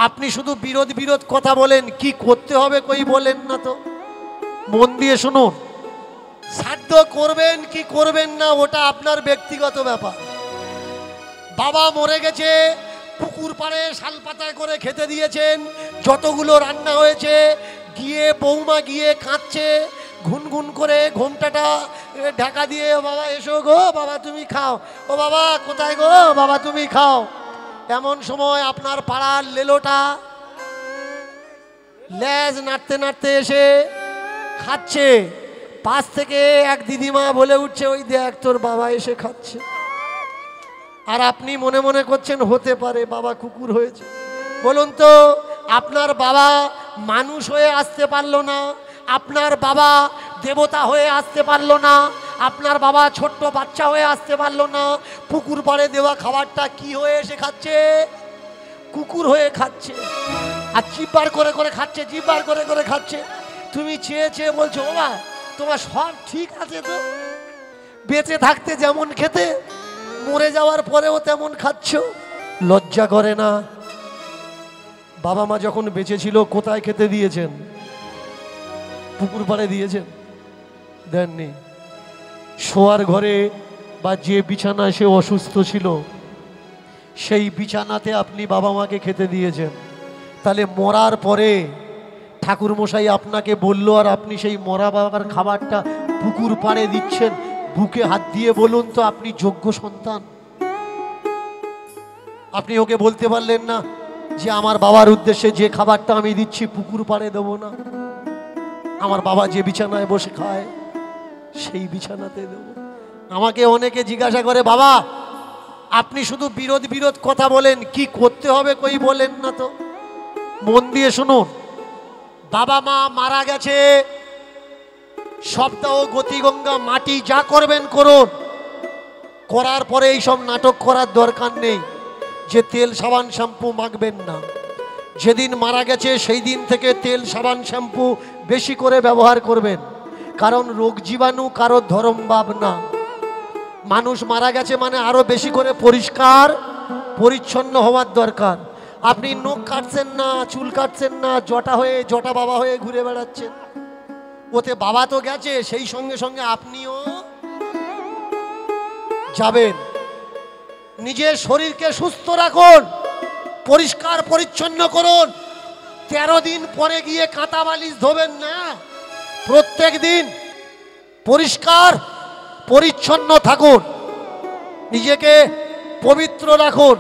আপনি শুধু বিরোধ বিরোধ কথা বলেন, কি করতে হবে কই বলেন না তো। মন দিয়ে শুনুন, শ্রাদ্ধ করবেন কি করবেন না ওটা আপনার ব্যক্তিগত ব্যাপার। বাবা মরে গেছে, পুকুর পাড়ে শালপাতায় করে খেতে দিয়েছেন, যতগুলো রান্না হয়েছে, গিয়ে বৌমা গিয়ে কাঁদছে ঘুনঘুন করে, ঘোমটাটা ঢাকা দিয়ে, বাবা এসো গো, বাবা তুমি খাও, ও বাবা কোথায় গো, বাবা তুমি খাও। এমন সময় আপনার পাড়ার লেলোটা লেজ নাড়তে নাড়তে এসে খাচ্ছে, পাশ থেকে এক দিদিমা বলে উঠছে, ওই দেখ তোর বাবা এসে খাচ্ছে। আর আপনি মনে মনে করছেন হতে পারে বাবা কুকুর হয়েছে। বলুন তো, আপনার বাবা মানুষ হয়ে আসতে পারলো না, আপনার বাবা দেবতা হয়ে আসতে পারলো না, আপনার বাবা ছোট্ট বাচ্চা হয়ে আসতে পারলো না, পুকুর পাড়ে দেওয়া খাবারটা কি হয়ে এসে খাচ্ছে? কুকুর হয়ে খাচ্ছে। আর জিব্বার করে করে খাচ্ছে, জিব্বার করে করে খাচ্ছে। তুমি চেয়ে চেয়ে বলছো, বাবা তোমার সব ঠিক আছে তো, বেঁচে থাকতে যেমন খেতে, মরে যাওয়ার পরেও তেমন খাচ্ছ, লজ্জা করে না? বাবা মা যখন বেঁচে ছিল কোথায় খেতে দিয়েছেন? পুকুর পাড়ে দিয়েছেন? দেননি। শোয়ার ঘরে বা যে বিছানায় সে অসুস্থ ছিল সেই বিছানাতে আপনি বাবা মাকে খেতে দিয়েছেন। তাহলে মরার পরে ঠাকুর মশাই আপনাকে বলল, আর আপনি সেই মরা বাবার খাবারটা পুকুর পাড়ে দিচ্ছেন। বুকে হাত দিয়ে বলুন তো, আপনি যোগ্য সন্তান? আপনি ওকে বলতে পারলেন না যে আমার বাবার উদ্দেশ্যে যে খাবারটা আমি দিচ্ছি পুকুর পাড়ে দেবো না, আমার বাবা যে বিছানায় বসে খায় সেই বিছানাতে দেবো? আমাকে অনেকে জিজ্ঞাসা করে, বাবা আপনি শুধু বিরোধ বিরোধ কথা বলেন, কি করতে হবে কই বলেন না তো। মন দিয়ে শুনুন, বাবা মা মারা গেছে, সপ্তাহ গতিগঙ্গা মাটি যা করবেন করুন, করার পরে এইসব নাটক করার দরকার নেই যে তেল সাবান শ্যাম্পু মাখবেন না। যেদিন মারা গেছে সেই দিন থেকে তেল সাবান শ্যাম্পু বেশি করে ব্যবহার করবেন, কারণ রোগ জীবাণু কারো ধর্ম ভাব না। মানুষ মারা গেছে মানে আরো বেশি করে পরিষ্কার পরিচ্ছন্ন হওয়ার দরকার। আপনি নখ কাটছেন না, চুল কাটছেন না, জটা বাবা হয়ে ঘুরে বেড়াচ্ছেন, ওতে বাবা তো গেছে, সেই সঙ্গে সঙ্গে আপনিও যাবেন। নিজের শরীরকে সুস্থ রাখুন, পরিষ্কার পরিচ্ছন্ন করুন। 13 দিন পরে গিয়ে কাঁথা বালিশ ধোবেন না, প্রত্যেক দিন পরিষ্কার পরিচ্ছন্ন থাকুন, নিজেকে পবিত্র রাখুন।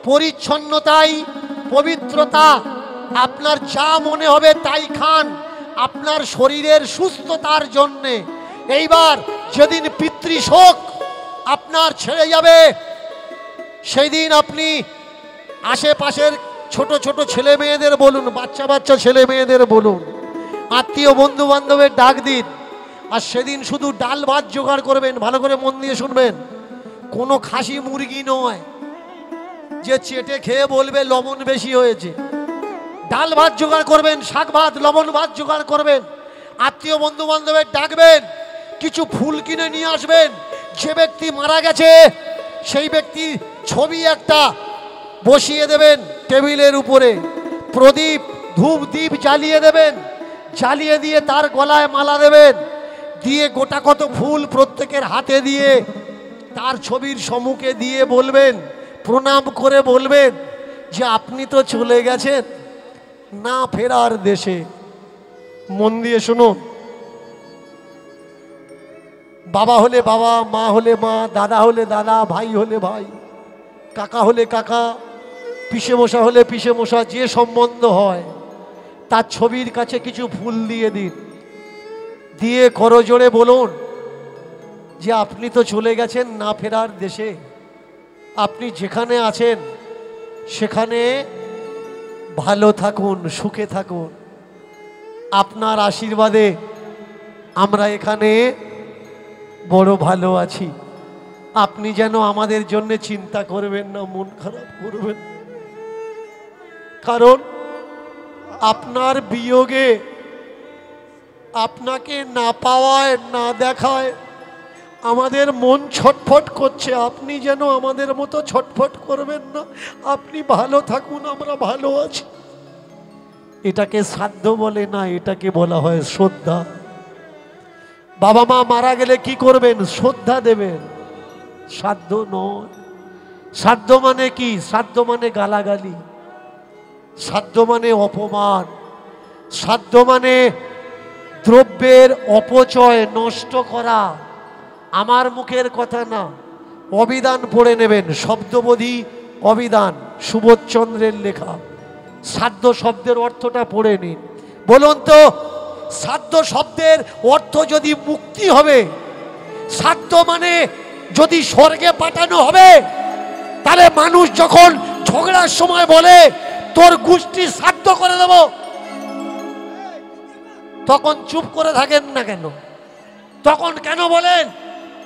পরিচ্ছন্নতাই পবিত্রতা। আপনার যা মনে হবে তাই খান, আপনার শরীরের সুস্থতার জন্যে। এইবার যেদিন পিতৃশোক আপনার ছেড়ে যাবে, সেই দিন আপনি আশেপাশের ছোট ছোট ছেলে মেয়েদের বলুন, বাচ্চা বাচ্চা ছেলে মেয়েদের বলুন, আত্মীয় বন্ধু বান্ধবের ডাক দিন, আর সেদিন শুধু ডাল ভাত জোগাড় করবেন। ভালো করে মন দিয়ে শুনবেন, কোনো খাসি মুরগি নয় যে চেটে খেয়ে বলবে লবণ বেশি হয়েছে। ডাল ভাত জোগাড় করবেন, শাক ভাত, লবণ ভাত জোগাড় করবেন, আত্মীয় বন্ধু বান্ধবের ডাকবেন, কিছু ফুল কিনে নিয়ে আসবেন। যে ব্যক্তি মারা গেছে সেই ব্যক্তি ছবি একটা বসিয়ে দেবেন টেবিলের উপরে, প্রদীপ ধূপ দ্বীপ জ্বালিয়ে দেবেন, জ্বালিয়ে দিয়ে তার গলায় মালা দেবেন, দিয়ে গোটা কত ফুল প্রত্যেকের হাতে দিয়ে তার ছবির সম্মুখে দিয়ে বলবেন, প্রণাম করে বলবেন যে আপনি তো চলে গেছেন না ফেরার দেশে। মন দিয়ে শুনুন, বাবা হলে বাবা, মা হলে মা, দাদা হলে দাদা, ভাই হলে ভাই, কাকা হলে কাকা, পিসে মশা হলে পিসে মশা, যে সম্বন্ধ হয় তার ছবির কাছে কিছু ফুল দিয়ে দিন, দিয়ে করজোড়ে বলুন যে আপনি তো চলে গেছেন না ফেরার দেশে, আপনি যেখানে আছেন সেখানে ভালো থাকুন, সুখে থাকুন, আপনার আশীর্বাদে আমরা এখানে বড় ভালো আছি। আপনি যেন আমাদের জন্য চিন্তা করবেন না, মন খারাপ করবেন, কারণ আপনার বিয়োগে, আপনাকে না পাওয়ায়, না দেখায় আমাদের মন ছটফট করছে, আপনি যেন আমাদের মতো ছটফট করবেন না। আপনি ভালো থাকুন, আমরা ভালো আছি। এটাকে শ্রাদ্ধ বলে না, এটাকে বলা হয় শ্রদ্ধা। বাবা মা মারা গেলে কি করবেন? শ্রদ্ধা দেবেন, শ্রাদ্ধ নয়। শ্রাদ্ধ মানে কি? শ্রাদ্ধ মানে গালাগালি, শ্রাদ্ধ মানে অপমান, শ্রাদ্ধ মানে দ্রব্যের অপচয়, নষ্ট করা। আমার মুখের কথা না, অভিধান পড়ে নেবেন, শব্দবোধী অভিধান, সুবোধচন্দ্রের লেখা। শ্রাদ্ধ শব্দের অর্থটা পড়ে নিন। বলুন তো, শ্রাদ্ধ শব্দের অর্থ যদি মুক্তি হবে, শ্রাদ্ধ মানে যদি স্বর্গে পাঠানো হবে, তাহলে মানুষ যখন ঝগড়ার সময় বলে তোর গোষ্ঠী শ্রাদ্ধ করে দেব, তখন চুপ করে থাকেন না কেন? তখন কেন বলেন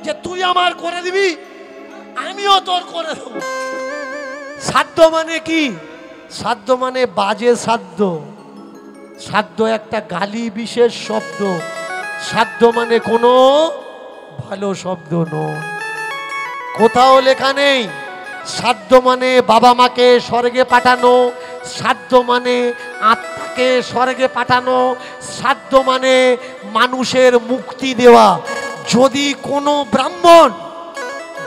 যে তুই আমার করে দিবি, আমিও তোর করে দেব? শ্রাদ্ধ মানে কি? শ্রাদ্ধ মানে বাজে শ্রাদ্ধ। শ্রাদ্ধ একটা গালি বিশেষ শব্দ। শ্রাদ্ধ মানে কোনো ভালো শব্দ নয়। কোথাও লেখা নেই শ্রাদ্ধ মানে বাবা মাকে স্বর্গে পাঠানো, শ্রাদ্ধ মানে আত্মাকে স্বর্গে পাঠানো, শ্রাদ্ধ মানে মানুষের মুক্তি দেওয়া। যদি কোনো ব্রাহ্মণ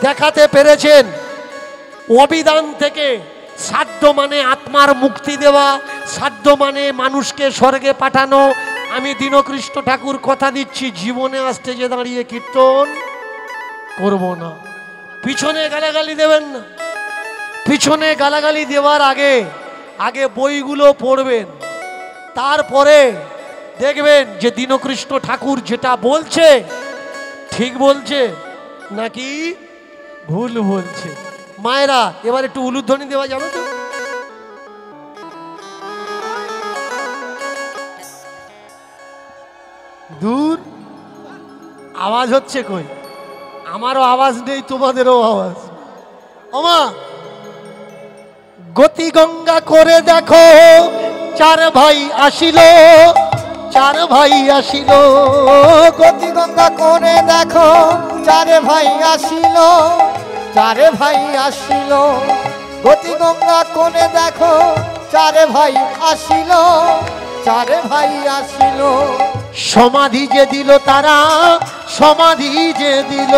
দেখাতে পেরেছেন অভিধান থেকে শ্রাদ্ধ মানে আত্মার মুক্তি দেওয়া, শ্রাদ্ধ মানে মানুষকে স্বর্গে পাঠানো, আমি দীনকৃষ্ণ ঠাকুর কথা দিচ্ছি, জীবনে স্টেজে দাঁড়িয়ে কীর্তন করব না। পিছনে গালাগালি দেবেন না। পিছনে গালাগালি দেওয়ার আগে আগে বইগুলো পড়বেন, তারপরে দেখবেন যে দীনকৃষ্ণ ঠাকুর যেটা বলছে ঠিক বলছে নাকি ভুল বলছে। মায়েরা, এবার একটু উলুধ্বনি দেওয়া যাবে তো? দূর আওয়াজ হচ্ছে কই? আমারও আওয়াজ নেই, তোমাদেরও আওয়াজ। ওমা, গতি গঙ্গা করে দেখো, চার ভাই আসিল, চার ভাই আসিল। গতি গঙ্গা করে দেখো, চারে ভাই আসিল, চারে ভাই আসিল। গতি গঙ্গা করে দেখো, চারে ভাই আসিল, চারে ভাই আসিল। সমাধি যে দিল তারা, সমাধি যে দিল,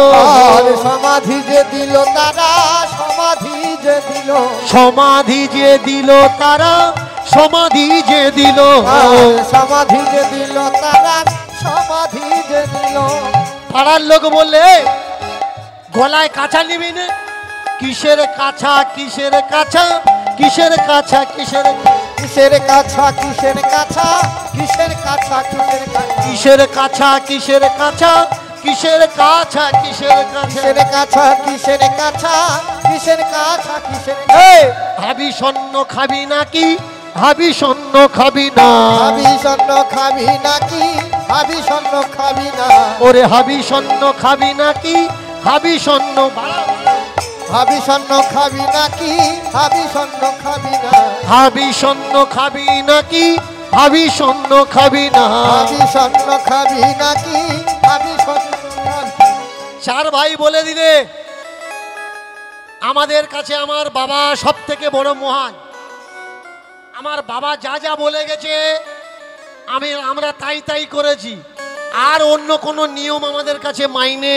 সমাধি যে দিল তারা, সমাধি যে দিল, সমাধি যে দিল তারা, সমাধি যে দিল, সমাধি যে দিল তারা, সমাধি যে দিল। পাড়ার লোক বললে গলায় কাঁচা নিবি না? কিসের কাছা, কিসের কাছা, কিসের কাছা, কিসের কিসের কাছা, কিসের কাছা, কিসের কাছা, কিসের কাছা, কিসের কাছা, কিসের কাছা, কিসের কাছা, কিসের কাছা, কিসের কাছা, কিসের কাছা, কিসের কাছা, কিসের হাবি স্বর্ণ খাবি নাকি, হাবি স্বর্ণ খাবি না, হাবি স্বর্ণ খাবি নাকি, হাবি স্বর্ণ খাবি না। ওরে হাবি স্বর্ণ খাবি নাকি, হাবি স্বর্ণ, হাবি স্বর্ণ খাবি নাকি, হাবি স্বর্ণ খাবি না, হাবি স্বর্ণ খাবি নাকি, হাবি স্বর্ণ খাবি না, হাবি স্বর্ণ খাবি নাকি, হাবি স্বর্ণ খাবি। চার ভাই বলে দিলে আমাদের কাছে আমার বাবা সব থেকে বড় মহান। আমার বাবা যা যা বলে গেছে আমরা তাই তাই করেছি, আর অন্য কোনো নিয়ম আমাদের কাছে মাইনে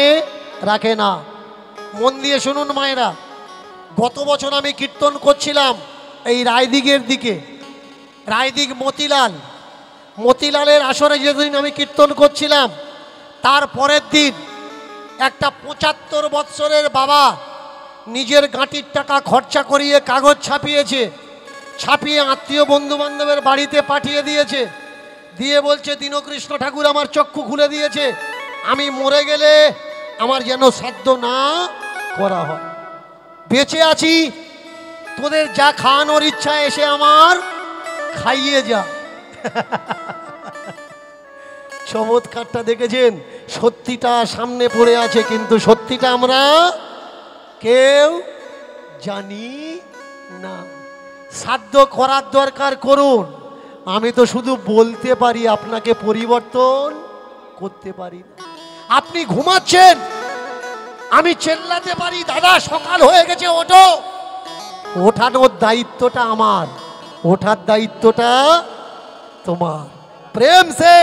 রাখে না। মন দিয়ে শুনুন মায়েরা, গত বছর আমি কীর্তন করছিলাম এই রায়দিগের দিকে, রায়দিগ মতিলাল, মতিলালের আসরে যেদিন আমি কীর্তন করছিলাম, তার পরের দিন একটা 75 বৎসরের বাবা নিজের গাঁটির টাকা খরচা করিয়ে কাগজ ছাপিয়েছে, ছাপিয়ে আত্মীয় বন্ধু বান্ধবের বাড়িতে পাঠিয়ে দিয়েছে, দিয়ে বলছে দীনকৃষ্ণ ঠাকুর আমার চক্ষু খুলে দিয়েছে, আমি মরে গেলে আমার যেন শ্রাদ্ধ না করা হয়। বেঁচে আছি, তোদের যা খাওয়ানোর ইচ্ছা এসে আমার খাইয়ে যা। চমৎকারটা দেখেছেন? সত্যিটা সামনে পড়ে আছে, কিন্তু সত্যিটা আমরা কেউ জানি না। শ্রাদ্ধ করার দরকার করুন, আমি তো শুধু বলতে পারি, আপনাকে পরিবর্তন করতে পারি না। আপনি ঘুমাচ্ছেন, আমি চেল্লাতে পারি দাদা সকাল হয়ে গেছে ওঠো, ওঠানোর দায়িত্বটা আমার, ওঠার দায়িত্বটা তোমার। প্রেম সে